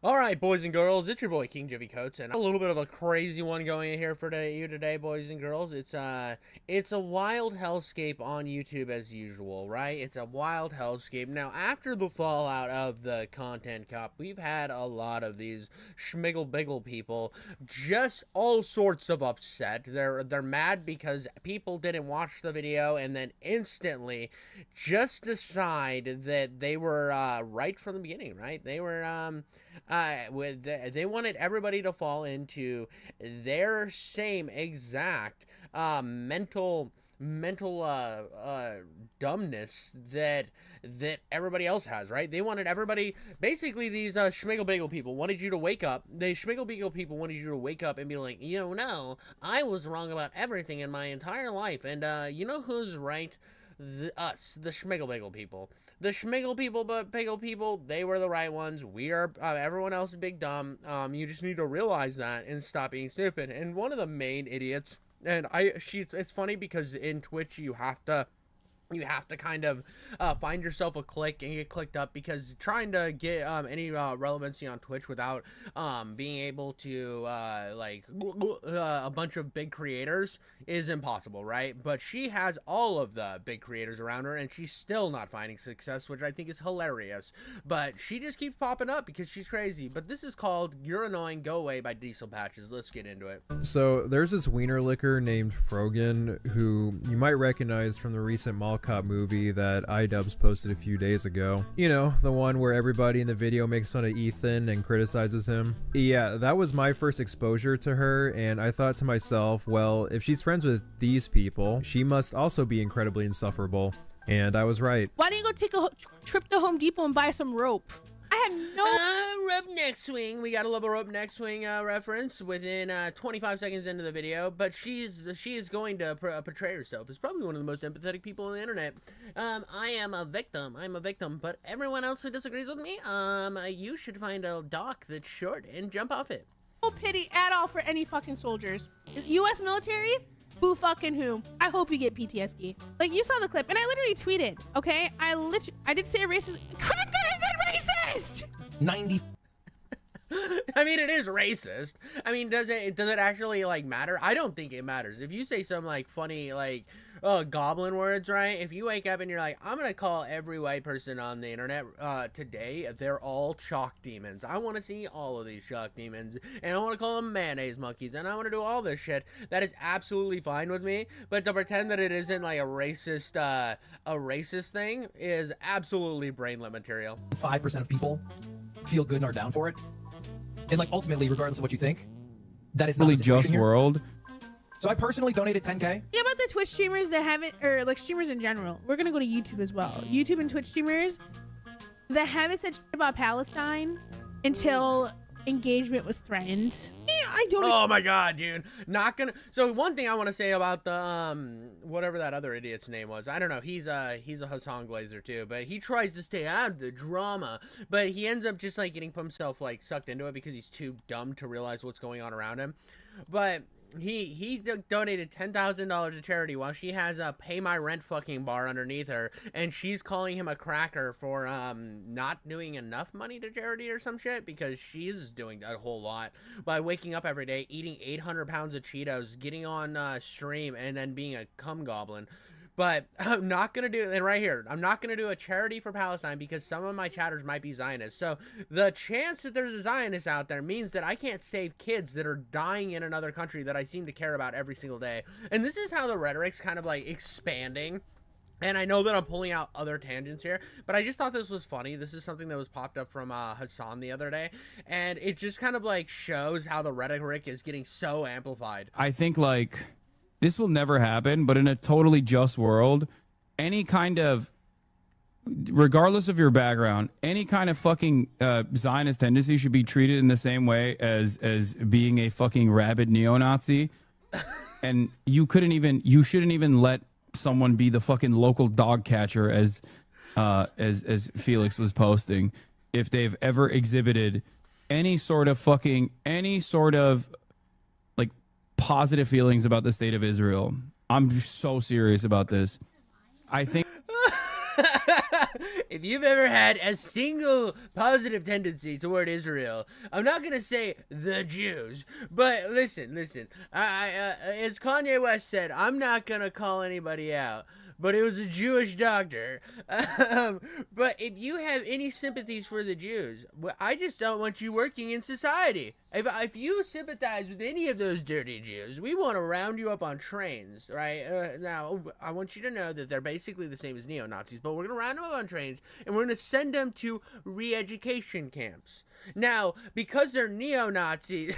All right, boys and girls, it's your boy King Jivy Coates, and a little bit of a crazy one going in here for you today, boys and girls. It's a wild hellscape on YouTube as usual, right? It's a wild hellscape. Now, after the fallout of the content cop, we've had a lot of these schmiggle-biggle people, just all sorts of upset. They're mad because people didn't watch the video, and then instantly just decide that they were right from the beginning, right? They were they wanted everybody to fall into their same exact mental dumbness that everybody else has, right? They wanted everybody, basically these schmiggle bagel people wanted you to wake up. They schmiggle bagel people wanted you to wake up and be like, no, I was wrong about everything in my entire life, and you know who's right? Us, the schmiggle bagel people. The schmiggle people, but bagel people, they were the right ones. We are, everyone else is big dumb. You just need to realize that and stop being stupid. And one of the main idiots, and it's funny because in Twitch you have to kind of find yourself a click and get clicked up, because trying to get any relevancy on Twitch without being able to a bunch of big creators is impossible, right? But she has all of the big creators around her and she's still not finding success, which I think is hilarious. But she just keeps popping up because she's crazy. But this is called You're Annoying, Go Away by Diesel Patches. Let's get into it. So there's this wiener licker named Frogan who you might recognize from the recent mall cop movie that Idubbbz posted a few days ago. You know, the one where everybody in the video makes fun of Ethan and criticizes him. Yeah, that was my first exposure to her, and I thought to myself, well, if she's friends with these people, she must also be incredibly insufferable. And I was right. Why don't you go take a trip to Home Depot and buy some rope? I have no... Rope neck swing. We got a little rope neck swing reference within 25 seconds into the video, but she is going to portray herself as probably one of the most empathetic people on the internet. I am a victim. I'm a victim, but everyone else who disagrees with me, you should find a dock that's short and jump off it. No pity at all for any fucking soldiers. U.S. military? Boo fucking who? I hope you get PTSD. Like, you saw the clip, and I literally tweeted, okay? I did say racist. Cracker is racist! 90. I mean, it is racist. I mean, does it actually like matter? I don't think it matters. If you say some like funny like goblin words, right? If you wake up and you're like, I'm gonna call every white person on the internet today, they're all chalk demons. I want to see all of these chalk demons, and I want to call them mayonnaise monkeys, and I want to do all this shit. That is absolutely fine with me. But to pretend that it isn't like a racist thing is absolutely brainlet material. 5% of people feel good and are down for it. And like ultimately, regardless of what you think, that is not really the situation just here. world. So I personally donated 10K. Yeah, about the Twitch streamers that haven't, or like streamers in general. We're gonna go to YouTube as well. YouTube and Twitch streamers that haven't said shit about Palestine until engagement was threatened. Yeah, I don't. Oh my god, dude! Not gonna. So one thing I want to say about the whatever that other idiot's name was, I don't know. He's a Hasan Glazer too, but he tries to stay out of the drama, but he ends up just like getting himself like sucked into it because he's too dumb to realize what's going on around him. But he donated $10,000 to charity while she has a pay my rent fucking bar underneath her, and she's calling him a cracker for not doing enough money to charity or some shit, because she's doing a whole lot by waking up every day, eating 800 pounds of Cheetos, getting on stream, and then being a cum goblin. But I'm not going to do it right here. I'm not going to do a charity for Palestine because some of my chatters might be Zionists. So the chance that there's a Zionist out there means that I can't save kids that are dying in another country that I seem to care about every single day. And this is how the rhetoric's kind of like expanding. And I know that I'm pulling out other tangents here, but I just thought this was funny. This is something that was popped up from Hasan the other day. And it just kind of like shows how the rhetoric is getting so amplified. I think like this will never happen, but in a totally just world, any kind of, regardless of your background, any kind of fucking Zionist tendency should be treated in the same way as being a fucking rabid neo-Nazi. And you shouldn't even let someone be the fucking local dog catcher as Felix was posting if they've ever exhibited any sort of like positive feelings about the state of Israel. I'm so serious about this. I think if you've ever had a single positive tendency toward Israel, I'm not gonna say the Jews, but listen. As Kanye West said, I'm not gonna call anybody out, but it was a Jewish doctor. But if you have any sympathies for the Jews, I just don't want you working in society. If you sympathize with any of those dirty Jews, we want to round you up on trains, right? Now, I want you to know that they're basically the same as neo-Nazis, but we're going to round them up on trains, and we're going to send them to re-education camps. Now, because they're neo-Nazis...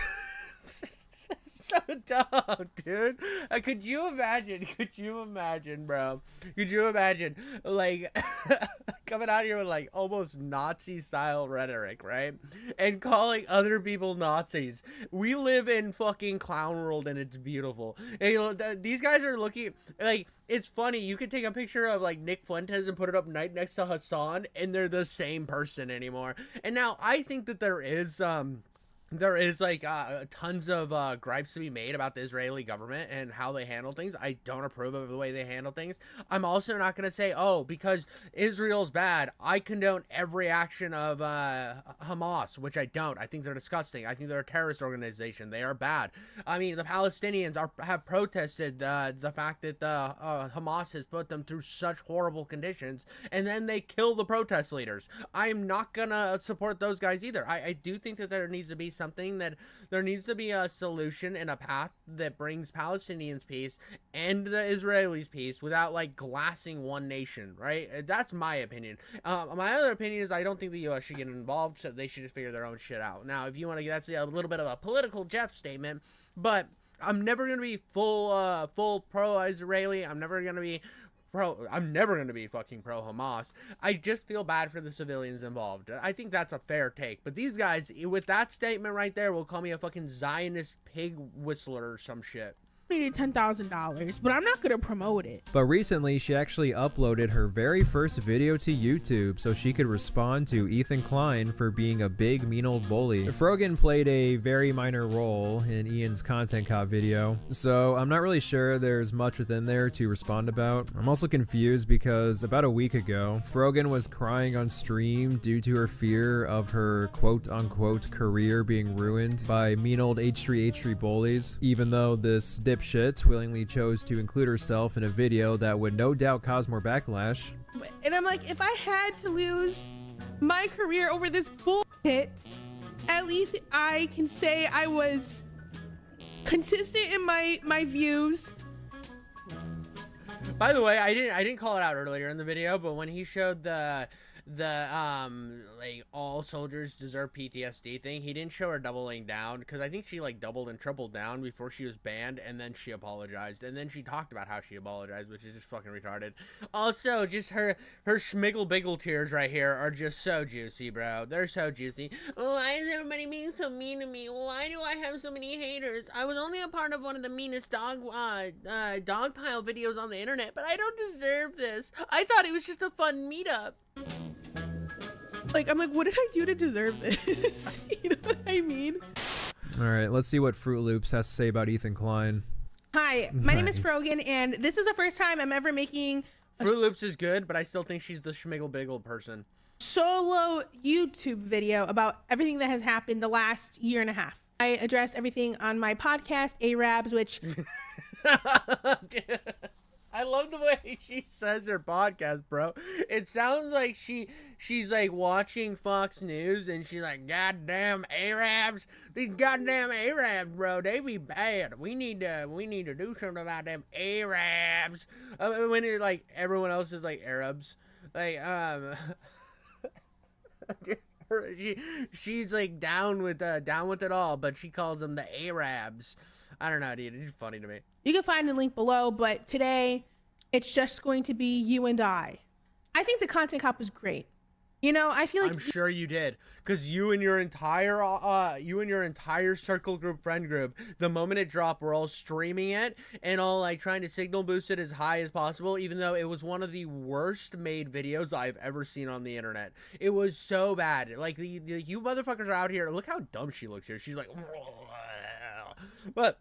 So dumb, dude. Could you imagine, bro? Could you imagine, like, coming out here with, like, almost Nazi-style rhetoric, right? And calling other people Nazis. We live in fucking clown world, and it's beautiful. And, these guys are looking, like, it's funny. You could take a picture of, like, Nick Fuentes and put it up right next to Hasan, and they're the same person anymore. And now, I think that there is like tons of gripes to be made about the Israeli government and how they handle things. I don't approve of the way they handle things. I'm also not going to say, oh, because Israel's bad, I condone every action of Hamas, which I don't. I think they're disgusting. I think they're a terrorist organization. They are bad. I mean, the Palestinians have protested the fact that Hamas has put them through such horrible conditions, and then they kill the protest leaders. I'm not going to support those guys either. I do think that there needs to be something, that there needs to be a solution and a path that brings Palestinians peace and the Israelis peace without, like, glassing one nation, right? That's my opinion. My other opinion is I don't think the U.S. should get involved, so they should just figure their own shit out. Now, if you want to, that's a little bit of a political Jeff statement, but I'm never going to be full pro-Israeli. I'm never going to be fucking pro-Hamas. I just feel bad for the civilians involved. I think that's a fair take. But these guys, with that statement right there, will call me a fucking Zionist pig whistler or some shit. Needed $10,000, but I'm not gonna promote it. But recently, she actually uploaded her very first video to YouTube so she could respond to Ethan Klein for being a big, mean old bully. Frogan played a very minor role in Ian's content cop video, so I'm not really sure there's much within there to respond about. I'm also confused because about a week ago, Frogan was crying on stream due to her fear of her quote-unquote career being ruined by mean old H3H3 bullies, even though this dipshit willingly chose to include herself in a video that would no doubt cause more backlash. And I'm like, if I had to lose my career over this bullshit, at least I can say I was consistent in my views. By the way, I didn't call it out earlier in the video, but when he showed the like all soldiers deserve PTSD thing, he didn't show her doubling down, because I think she like doubled and tripled down before she was banned, and then she apologized, and then she talked about how she apologized, which is just fucking retarded. Also, just her schmiggle biggle tears right here are just so juicy, bro. They're so juicy. Why is everybody being so mean to me? Why do I have so many haters? I was only a part of one of the meanest dog pile videos on the internet, but I don't deserve this. I thought it was just a fun meetup. Like, I'm like, what did I do to deserve this? You know what I mean? All right, let's see what Fruit Loops has to say about Ethan Klein. Hi, my name is Frogan, and this is the first time I'm ever making Fruit Loops is good, but I still think she's the schmiggle biggle person. Solo YouTube video about everything that has happened the last year and a half. I address everything on my podcast, Arabs, which... I love the way she says her podcast, bro. It sounds like she's like watching Fox News and she's like, goddamn Arabs, these goddamn Arabs, bro, they be bad. We need to do something about them Arabs. When it, like, everyone else is like Arabs, like she's like down with it all, but she calls them the Arabs. I don't know, dude. It's just funny to me. You can find the link below, but today it's just going to be you and I. I think the content cop was great. You know, I feel like I'm sure you did, because you and your entire circle group, friend group, the moment it dropped, we're all streaming it and all like trying to signal boost it as high as possible, even though it was one of the worst made videos I've ever seen on the internet. It was so bad. Like you motherfuckers are out here. Look how dumb she looks here. She's like, but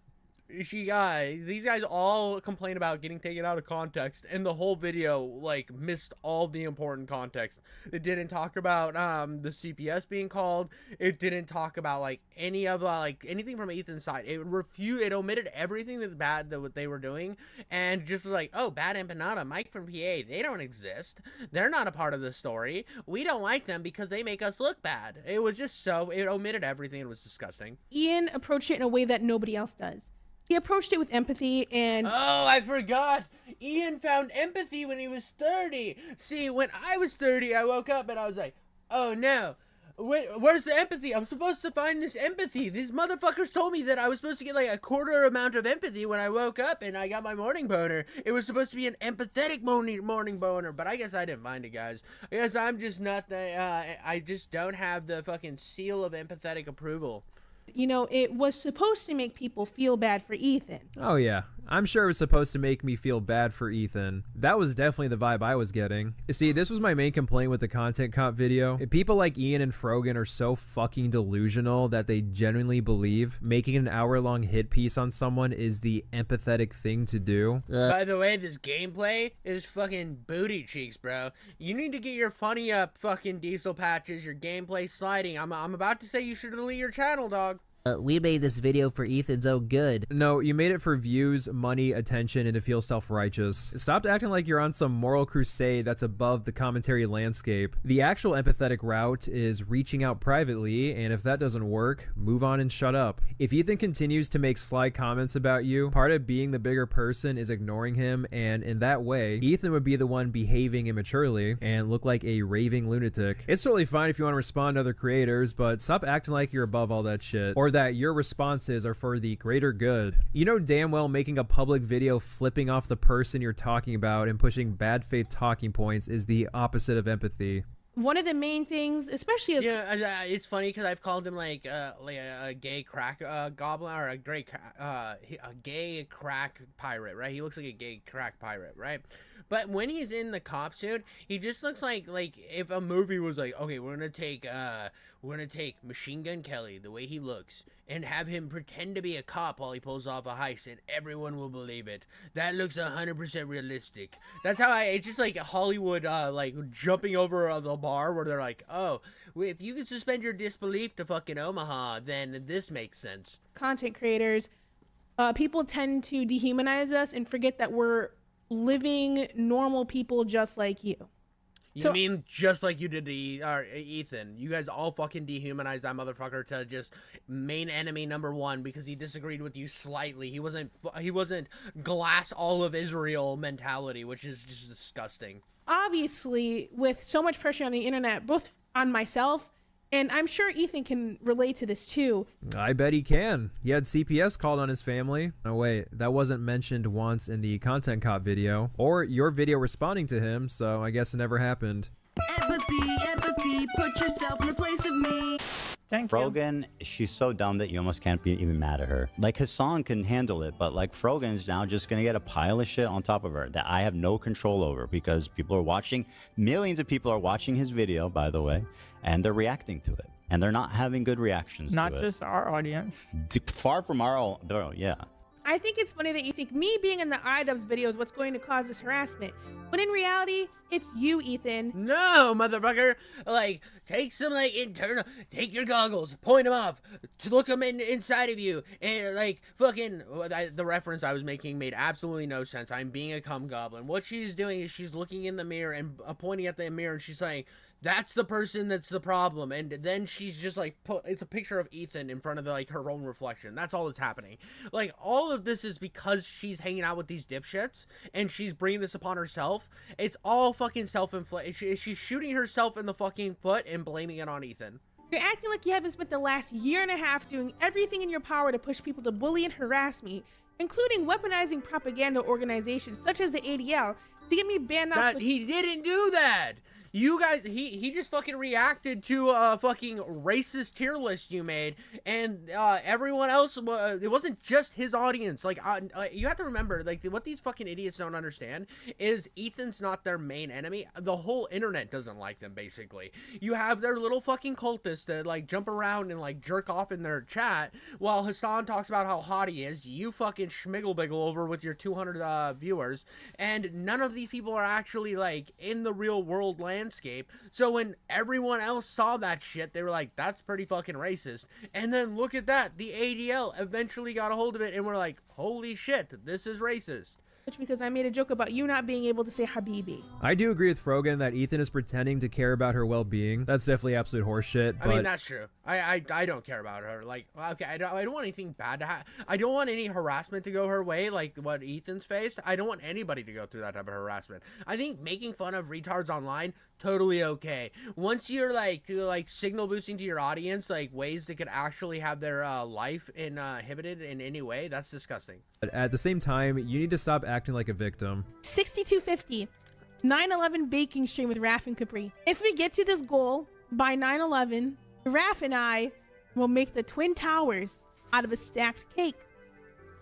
these guys all complain about getting taken out of context, and the whole video like missed all the important context. It didn't talk about the CPS being called. It didn't talk about like any of like anything from Ethan's side. It omitted everything that bad that what they were doing, and just was like, oh, Bad Empanada, Mike from PA, they don't exist. They're not a part of the story. We don't like them because they make us look bad. It was just it omitted everything. It was disgusting. Ian approached it in a way that nobody else does. He approached it with empathy and... Oh, I forgot. Ian found empathy when he was 30. See, when I was 30, I woke up and I was like, oh no. Where's the empathy? I'm supposed to find this empathy. These motherfuckers told me that I was supposed to get like a quarter amount of empathy when I woke up and I got my morning boner. It was supposed to be an empathetic morning boner, but I guess I didn't find it, guys. I guess I'm just not the, I just don't have the fucking seal of empathetic approval. You know, it was supposed to make people feel bad for Ethan. Oh yeah, I'm sure it was supposed to make me feel bad for Ethan. That was definitely the vibe I was getting. You see, this was my main complaint with the content cop video. If people like Ian and Frogan are so fucking delusional that they genuinely believe making an hour-long hit piece on someone is the empathetic thing to do. By the way, this gameplay is fucking booty cheeks, bro. You need to get your funny up fucking diesel patches, your gameplay sliding. I'm about to say you should delete your channel, dog. We made this video for Ethan's own good. No, you made it for views, money, attention, and to feel self-righteous. Stop acting like you're on some moral crusade that's above the commentary landscape. The actual empathetic route is reaching out privately, and if that doesn't work, move on and shut up. If Ethan continues to make sly comments about you, part of being the bigger person is ignoring him, and in that way, Ethan would be the one behaving immaturely and look like a raving lunatic. It's totally fine if you want to respond to other creators, but stop acting like you're above all that shit, or that your responses are for the greater good. You know damn well making a public video flipping off the person you're talking about and pushing bad faith talking points is the opposite of empathy. One of the main things, especially as... Yeah, it's funny because I've called him like a gay crack goblin or a gay crack pirate, right? He looks like a gay crack pirate, right? But when he's in the cop suit, he just looks like if a movie was like, okay, we're gonna take Machine Gun Kelly, the way he looks, and have him pretend to be a cop while he pulls off a heist, and everyone will believe it. That looks 100% realistic. That's how it's just like Hollywood, like jumping over the bar where they're like, oh, if you can suspend your disbelief to fucking Omaha, then this makes sense. Content creators, people tend to dehumanize us and forget that we're living normal people just like you. You mean just like you did to Ethan? You guys all fucking dehumanized that motherfucker to just main enemy number one because he disagreed with you slightly. He wasn't glass all of Israel mentality, which is just disgusting. Obviously, with so much pressure on the internet, both on myself, and I'm sure Ethan can relate to this too. I bet he can. He had CPS called on his family. Oh wait, that wasn't mentioned once in the content cop video, or your video responding to him, so I guess it never happened. Empathy, put yourself in the place of me. Thank you. Frogan, she's so dumb that you almost can't be even mad at her. Like, Hasan can handle it, but like Frogan's now just gonna get a pile of shit on top of her that I have no control over because people are watching. Millions of people are watching his video, by the way, and they're reacting to it. And they're not having good reactions Not to it. just our audience. Far from our own, yeah. I think it's funny that you think me being in the Idubbbz video is what's going to cause this harassment. When in reality, it's you, Ethan. No, motherfucker. Like, take some, like, take your goggles, point them off, to look them inside of you, and, like, fucking, the reference I was making made absolutely no sense. I'm being a cum goblin. What she's doing is she's looking in the mirror and pointing at the mirror, and she's saying, that's the person that's the problem. And then she's just like, it's a picture of Ethan in front of like her own reflection. That's all that's happening. Like, all of this is because she's hanging out with these dipshits and she's bringing this upon herself. It's all fucking self-inflicted. She's shooting herself in the fucking foot and blaming it on Ethan. You're acting like you haven't spent the last year and a half doing everything in your power to push people to bully and harass me, including weaponizing propaganda organizations such as the ADL to get me banned off. He didn't do that. You guys, he just fucking reacted to a fucking racist tier list you made, and everyone else, it wasn't just his audience. Like, you have to remember, like, what these fucking idiots don't understand is Ethan's not their main enemy. The whole internet doesn't like them, basically. You have their little fucking cultists that, like, jump around and, like, jerk off in their chat, while Hasan talks about how hot he is. You fucking schmiggle-biggle over with your 200 viewers, and none of these people are actually, like, in the real world landscape. So when everyone else saw that shit, they were like, that's pretty fucking racist. And then look at that, the ADL eventually got a hold of it and we're like, holy shit, this is racist. Because I made a joke about you not being able to say Habibi. I do agree with Frogan that Ethan is pretending to care about her well-being. That's definitely absolute horseshit. I mean, that's true. I don't care about her. Like, okay, I don't want anything bad to happen. I don't want any harassment to go her way, like what Ethan's faced. I don't want anybody to go through that type of harassment. I think making fun of retards online, totally okay. Once you're like signal boosting to your audience, like ways that could actually have their life inhibited in any way, that's disgusting. But at the same time, you need to stop acting like a victim. 6250 9/11 baking stream with Raph and Capri. If we get to this goal by 9/11, Raph and I will make the Twin Towers out of a stacked cake,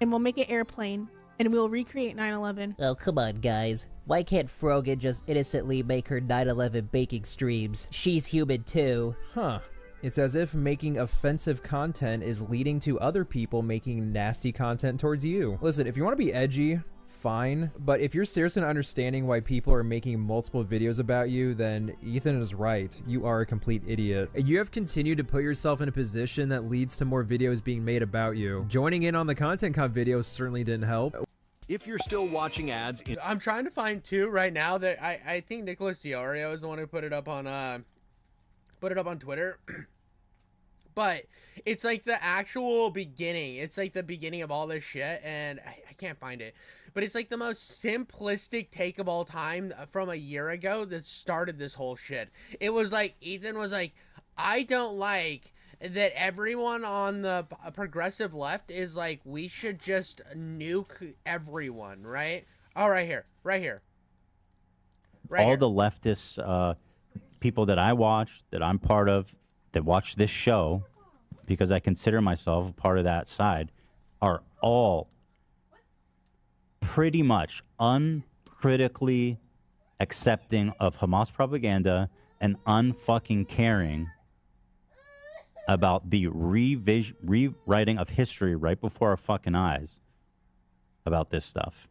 and we'll make an airplane, and we'll recreate 9/11. Oh, come on, guys. Why can't Frogan just innocently make her 9/11 baking streams? She's human too. Huh. It's as if making offensive content is leading to other people making nasty content towards you. Listen, if you want to be edgy, fine, but if you're serious in understanding why people are making multiple videos about you, then Ethan is right. You are a complete idiot. You have continued to put yourself in a position that leads to more videos being made about you. Joining in on the Content Cop videos certainly didn't help. If you're still watching ads, I'm trying to find two right now that I think Nicholas Diorio is the one who put it up on Twitter. But it's like the actual beginning. It's like the beginning of all this shit, and I can't find it. But it's like the most simplistic take of all time from a year ago that started this whole shit. It was like, Ethan was like, I don't like that everyone on the progressive left is like, we should just nuke everyone, right? Oh, right here. All here. The leftist people that I watch, that I'm part of, that watch this show, because I consider myself a part of that side, are all pretty much uncritically accepting of Hamas propaganda and unfucking caring about the rewriting of history right before our fucking eyes about this stuff.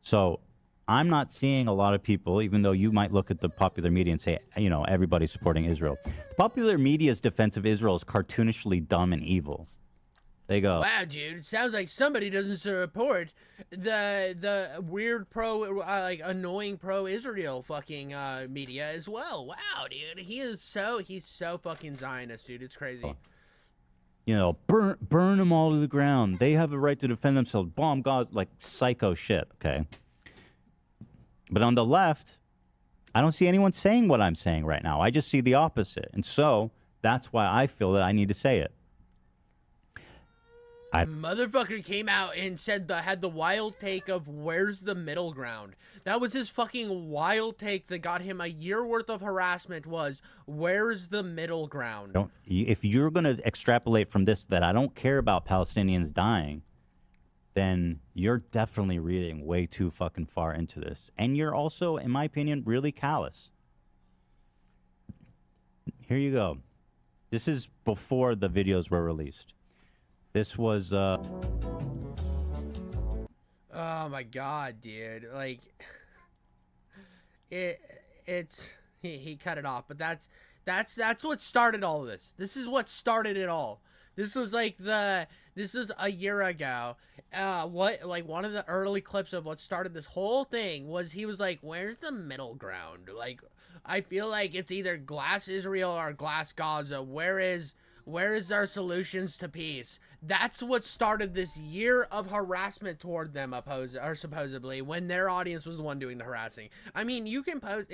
So I'm not seeing a lot of people, even though you might look at the popular media and say, you know, everybody's supporting Israel. The popular media's defense of Israel is cartoonishly dumb and evil. They go, wow, dude, it sounds like somebody doesn't support the weird annoying pro-Israel fucking media as well. Wow, dude, he's so fucking Zionist, dude. It's crazy. You know, burn them all to the ground. They have a right to defend themselves. Bomb God, like psycho shit. Okay. But on the left, I don't see anyone saying what I'm saying right now. I just see the opposite. And so that's why I feel that I need to say it. Motherfucker came out and said had the wild take of where's the middle ground. That was his fucking wild take that got him a year worth of harassment, was where's the middle ground. If you're going to extrapolate from this that I don't care about Palestinians dying, then you're definitely reading way too fucking far into this. And you're also, in my opinion, really callous. Here you go. This is before the videos were released. This was, oh my god, dude. Like, he cut it off, but that's what started all of this. This is what started it all. This was this is a year ago. One of the early clips of what started this whole thing was he was like, where's the middle ground? Like, I feel like it's either glass Israel or glass Gaza. Where is Where is our solutions to peace? That's what started this year of harassment toward them, supposedly, when their audience was the one doing the harassing. I mean, you can post.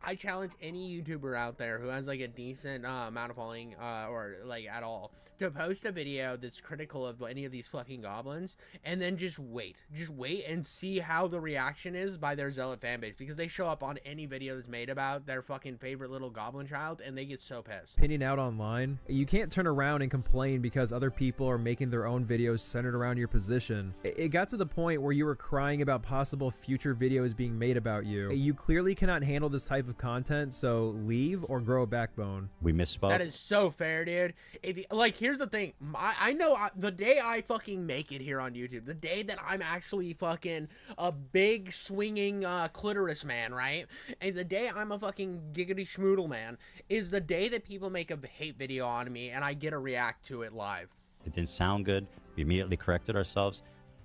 I challenge any YouTuber out there who has like a decent amount of following, or like at all, to post a video that's critical of any of these fucking goblins, and then just wait and see how the reaction is by their zealot fan base, because they show up on any video that's made about their fucking favorite little goblin child, and they get so pissed. Opinion out online. You can't turn around and complain because other people are making their own videos centered around your position. It got to the point where you were crying about possible future videos being made about you. You clearly cannot handle this type of content, so leave or grow a backbone. We misspoke. That is so fair, dude. If you, like, here's the thing. I know the day I fucking make it here on YouTube, the day that I'm actually fucking a big swinging clitoris man, right? And the day I'm a fucking giggity schmoodle man is the day that people make a hate video on me and I get to react to it live. It didn't sound good. We immediately corrected ourselves.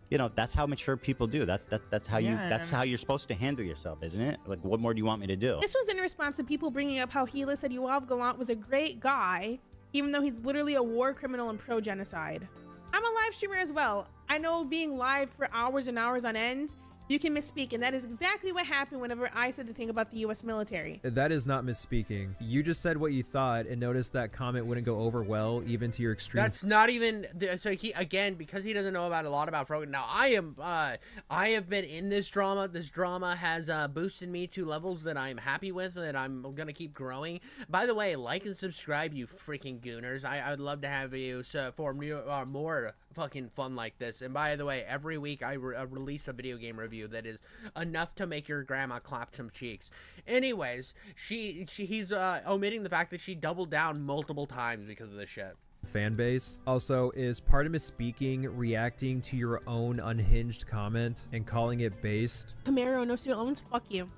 You know, that's how mature people do. That's how how you're supposed to handle yourself, isn't it? Like, what more do you want me to do? This was in response to people bringing up how Gila said Yoav Gallant was a great guy, even though he's literally a war criminal and pro-genocide. I'm a live streamer as well. I know being live for hours and hours on end, you can misspeak, and that is exactly what happened whenever I said the thing about the U.S. military. That is not misspeaking. You just said what you thought and noticed that comment wouldn't go over well, even to your extreme. That's not even, so he, again, because he doesn't know about a lot about Frogan. Now, I have been in this drama. This drama has boosted me to levels that I'm happy with, that I'm going to keep growing. By the way, like and subscribe, you freaking gooners. I'd love to have you for more fucking fun like this. And by the way, every week I release a video game review that is enough to make your grandma clap some cheeks. Anyways, he's omitting the fact that she doubled down multiple times because of this shit. Fan base. Also, is part of misspeaking reacting to your own unhinged comment and calling it based? Camaro, no student loans, fuck you.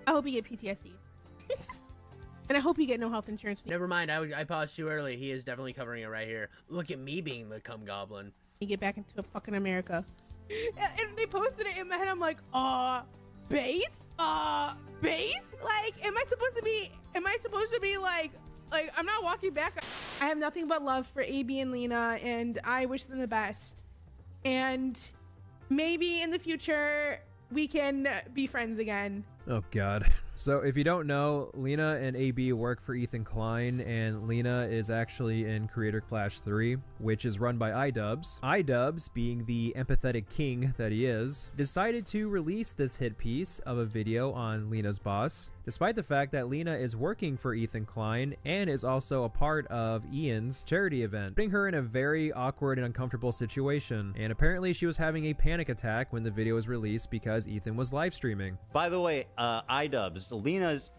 I hope you get PTSD. And I hope you get no health insurance. Never mind, I paused too early. He is definitely covering it right here. Look at me being the cum goblin. You get back into fucking America. And they posted it in my head. I'm like, base? Base? Like, am I supposed to be like, I'm not walking back. I have nothing but love for AB and Lena, and I wish them the best. And maybe in the future, we can be friends again. Oh, God. So if you don't know, Lena and AB work for Ethan Klein, and Lena is actually in Creator Clash 3, which is run by Idubbbz. Idubbbz, being the empathetic king that he is, decided to release this hit piece of a video on Lena's boss, despite the fact that Lena is working for Ethan Klein and is also a part of Ian's charity event, putting her in a very awkward and uncomfortable situation. And apparently she was having a panic attack when the video was released because Ethan was live streaming. By the way, Idubbbz, Lena's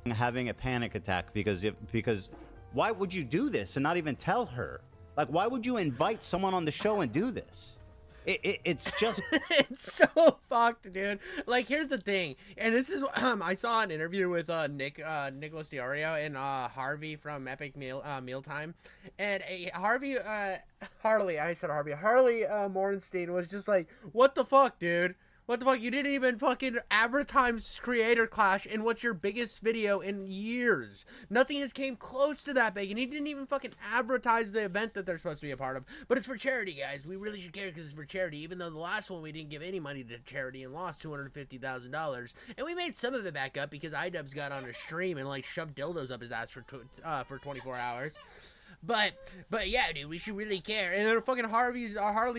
having a panic attack because why would you do this and not even tell her? Like, why would you invite someone on the show and do this? It's just it's so fucked, dude. Like, here's the thing, and this is I saw an interview with Nicholas Diorio and Harvey from Epic Mealtime, and Harley Morenstein was just like, what the fuck, dude? What the fuck? You didn't even fucking advertise Creator Clash in what's your biggest video in years. Nothing has came close to that big, and he didn't even fucking advertise the event that they're supposed to be a part of. But it's for charity, guys. We really should care because it's for charity, even though the last one we didn't give any money to charity and lost $250,000. And we made some of it back up because Idubbbz got on a stream and like shoved dildos up his ass for 24 hours. But yeah, dude, we should really care. And then fucking Harley's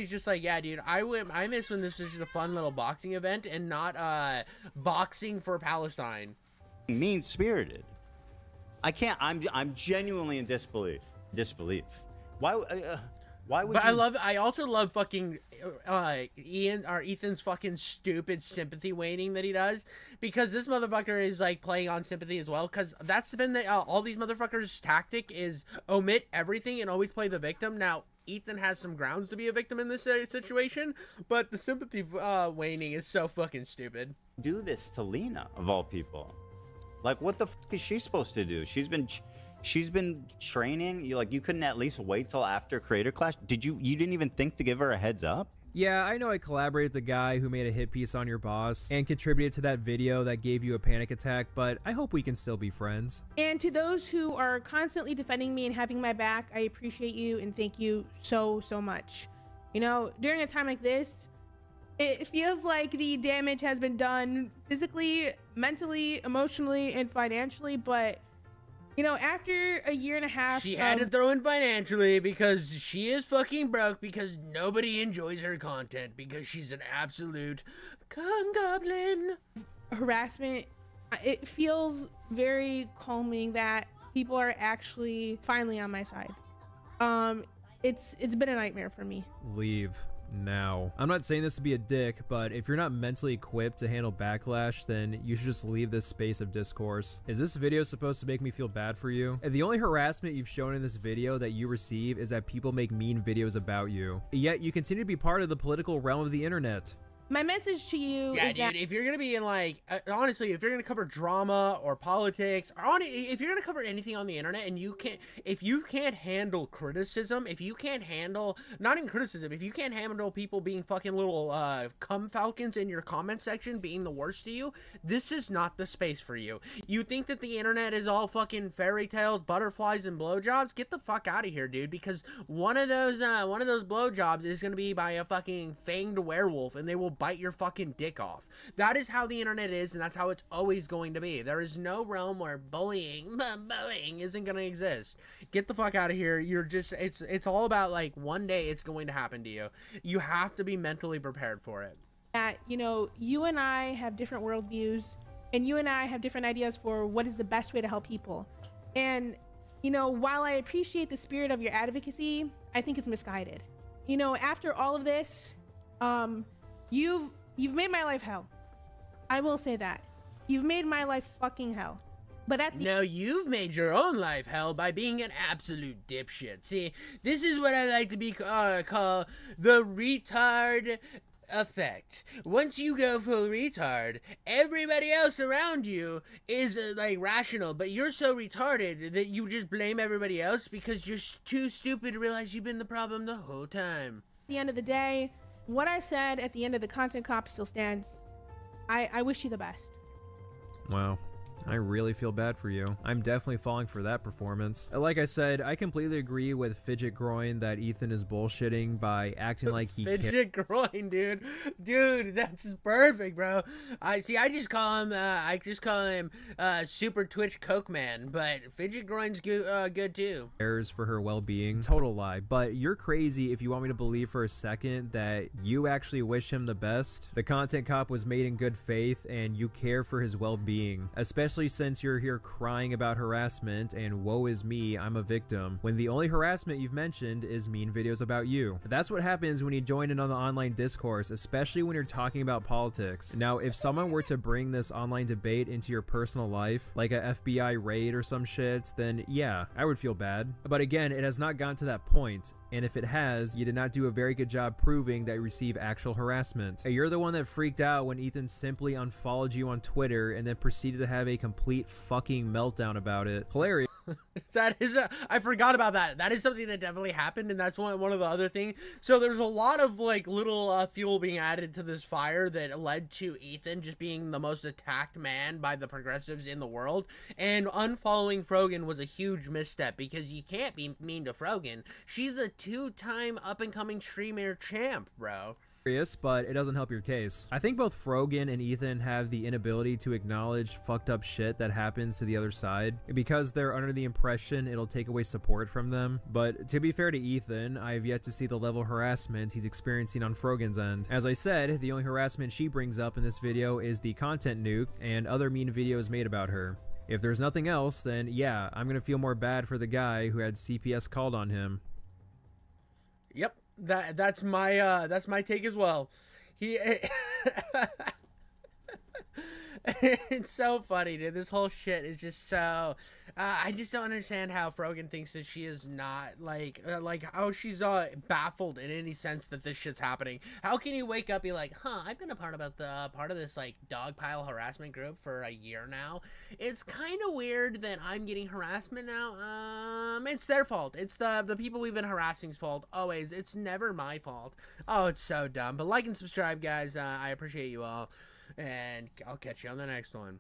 just like, yeah, dude, I miss when this was just a fun little boxing event and not boxing for Palestine. Mean-spirited. I can't. I'm genuinely in disbelief. Why would? But I also love fucking Ethan's fucking stupid sympathy waning that he does, because this motherfucker is like playing on sympathy as well, because that's been all these motherfuckers' tactic is omit everything and always play the victim. Now Ethan has some grounds to be a victim in this situation, but the sympathy waning is so fucking stupid. Do this to Lena of all people. Like, what the fuck is she supposed to do? She's been training. You couldn't at least wait till after Creator Clash? You didn't even think to give her a heads up? Yeah, I know I collaborated with the guy who made a hit piece on your boss and contributed to that video that gave you a panic attack, but I hope we can still be friends. And to those who are constantly defending me and having my back, I appreciate you and thank you so, so much. You know, during a time like this, it feels like the damage has been done physically, mentally, emotionally, and financially, but you know, after a year and a half, she had to throw in financially because she is fucking broke because nobody enjoys her content because she's an absolute cum goblin. Harassment, it feels very calming that people are actually finally on my side. It's been a nightmare for me. Leave now. I'm not saying this to be a dick, but if you're not mentally equipped to handle backlash, then you should just leave this space of discourse. Is this video supposed to make me feel bad for you? The only harassment you've shown in this video that you receive is that people make mean videos about you. Yet you continue to be part of the political realm of the internet. My message to you yeah, is dude, that if you're gonna be in like, honestly, if you're gonna cover drama or politics, or if you're gonna cover anything on the internet and if you can't handle criticism, if you can't handle, not even criticism, if you can't handle people being fucking little cum falcons in your comment section being the worst to you, this is not the space for you. You think that the internet is all fucking fairy tales, butterflies, and blowjobs? Get the fuck out of here, dude, because one of those blowjobs is gonna be by a fucking fanged werewolf, and they will bite your fucking dick off. That is how the internet is, and that's how it's always going to be. There is no realm where bullying isn't gonna exist. Get the fuck out of here. You're just, it's all about like one day it's going to happen to you. You have to be mentally prepared for it. that, you know, you and I have different worldviews, and you and I have different ideas for what is the best way to help people. And, you know, while I appreciate the spirit of your advocacy, I think it's misguided. You know, after all of this, you've made my life hell. I will say that. You've made my life fucking hell. But at the No, you've made your own life hell by being an absolute dipshit. See, this is what I like to be call the retard effect. Once you go full retard, everybody else around you is like rational, but you're so retarded that you just blame everybody else because you're too stupid to realize you've been the problem the whole time. At the end of the day, what I said at the end of the content cop still stands. I wish you the best. Wow. I really feel bad for you. I'm definitely falling for that performance. Like I said, I completely agree with Fidget Groin that Ethan is bullshitting by acting like he Fidget Groin, dude. Dude, that's perfect, bro. I just call him Super Twitch Coke Man, but Fidget Groin's good too. cares for her well-being. Total lie. But you're crazy if you want me to believe for a second that you actually wish him the best. The content cop was made in good faith and you care for his well-being, especially since you're here crying about harassment and woe is me, I'm a victim, when the only harassment you've mentioned is mean videos about you. That's what happens when you join in on the online discourse, especially when you're talking about politics. Now, if someone were to bring this online debate into your personal life, like a FBI raid or some shit, then yeah, I would feel bad. But again, it has not gotten to that point. And if it has, you did not do a very good job proving that you receive actual harassment. You're the one that freaked out when Ethan simply unfollowed you on Twitter and then proceeded to have a complete fucking meltdown about it. Hilarious. That is I forgot about that. That is something that definitely happened, and that's one of the other things. So there's a lot of like little fuel being added to this fire that led to Ethan just being the most attacked man by the progressives in the world, and unfollowing Frogan was a huge misstep because you can't be mean to Frogan. She's a 2-time up-and-coming streamer champ, bro. But it doesn't help your case. I think both Frogan and Ethan have the inability to acknowledge fucked up shit that happens to the other side because they're under the impression it'll take away support from them. But to be fair to Ethan, I have yet to see the level of harassment he's experiencing on Frogan's end. As I said, the only harassment she brings up in this video is the content nuke and other mean videos made about her. If there's nothing else, then yeah, I'm gonna feel more bad for the guy who had CPS called on him. Yep. That's my take as well. He It's so funny, dude. This whole shit is just so. I just don't understand how Frogan thinks that she is not like how she's baffled in any sense that this shit's happening. How can you wake up and be like, huh? I've been a part of this like dog pile harassment group for a year now. It's kind of weird that I'm getting harassment now. It's their fault. It's the people we've been harassing's fault. Always. It's never my fault. Oh, it's so dumb. But like and subscribe, guys. I appreciate you all. And I'll catch you on the next one.